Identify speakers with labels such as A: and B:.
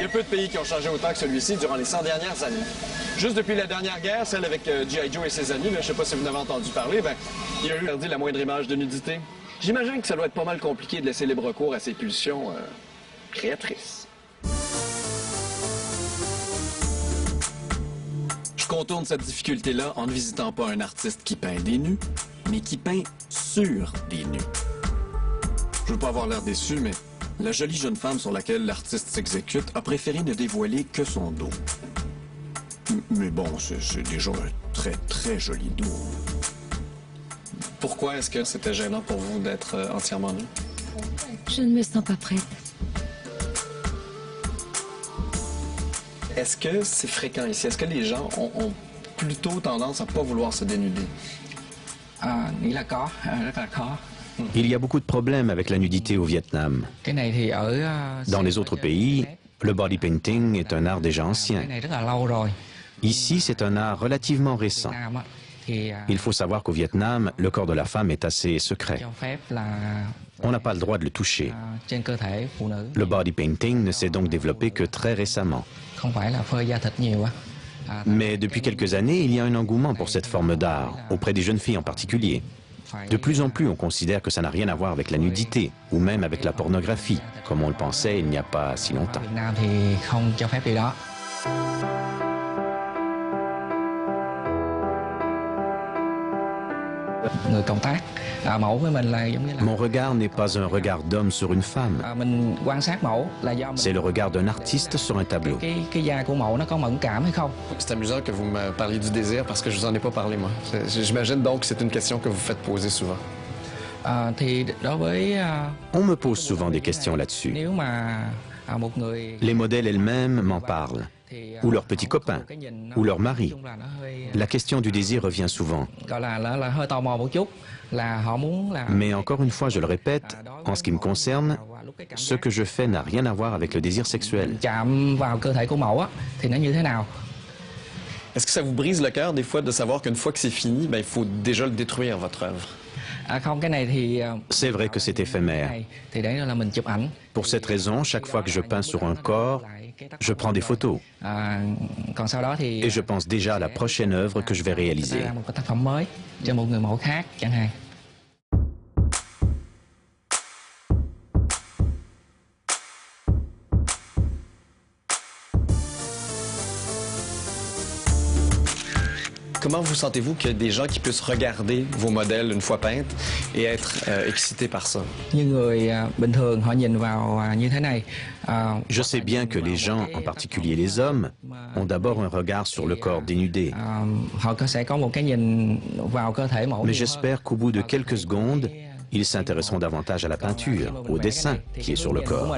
A: y a peu de pays qui ont changé autant que celui-ci durant les 100 dernières années. Juste depuis la dernière guerre, celle avec G.I. Joe et ses amis, je ne sais pas si vous en avez entendu parler, il a eu perdu la moindre image de nudité. J'imagine que ça doit être pas mal compliqué de laisser libre cours à ses pulsions créatrices. Je contourne cette difficulté-là en ne visitant pas un artiste qui peint des nus, mais qui peint sur des nus. Je veux pas avoir l'air déçu, mais la jolie jeune femme sur laquelle l'artiste s'exécute a préféré ne dévoiler que son dos. Mais bon, c'est déjà un très, très joli dos. Pourquoi est-ce que c'était gênant pour vous d'être entièrement nu?
B: Je ne me sens pas prête.
A: Est-ce que c'est fréquent ici? Est-ce que les gens ont plutôt tendance à ne pas vouloir se dénuder?
C: Il y a beaucoup de problèmes avec la nudité au Vietnam. Dans les autres pays, le body painting est un art déjà ancien. Ici, c'est un art relativement récent. Il faut savoir qu'au Vietnam, le corps de la femme est assez secret. On n'a pas le droit de le toucher. Le body painting ne s'est donc développé que très récemment. Mais depuis quelques années, il y a un engouement pour cette forme d'art, auprès des jeunes filles en particulier. De plus en plus, on considère que ça n'a rien à voir avec la nudité, ou même avec la pornographie, comme on le pensait il n'y a pas si longtemps. Mon regard n'est pas un regard d'homme sur une femme. C'est le regard d'un artiste sur un tableau.
A: C'est amusant que vous me parliez du désir parce que je vous en ai pas parlé, moi. J'imagine donc que c'est une question que vous faites poser souvent.
C: On me pose souvent des questions là-dessus. Les modèles elles-mêmes m'en parlent, ou leurs petits copains, ou leur mari. La question du désir revient souvent. Mais encore une fois, je le répète, en ce qui me concerne, ce que je fais n'a rien à voir avec le désir sexuel.
A: Est-ce que ça vous brise le cœur des fois de savoir qu'une fois que c'est fini, il faut déjà le détruire, votre œuvre?
C: C'est vrai que c'est éphémère. Pour cette raison, chaque fois que je peins sur un corps, je prends des photos. Et je pense déjà à la prochaine œuvre que je vais réaliser.
A: Comment vous sentez-vous qu'il y a des gens qui puissent regarder vos modèles une fois peintes et être excités par ça?
C: Je sais bien que les gens, en particulier les hommes, ont d'abord un regard sur le corps dénudé. Mais j'espère qu'au bout de quelques secondes, ils s'intéresseront davantage à la peinture, au dessin qui est sur le corps.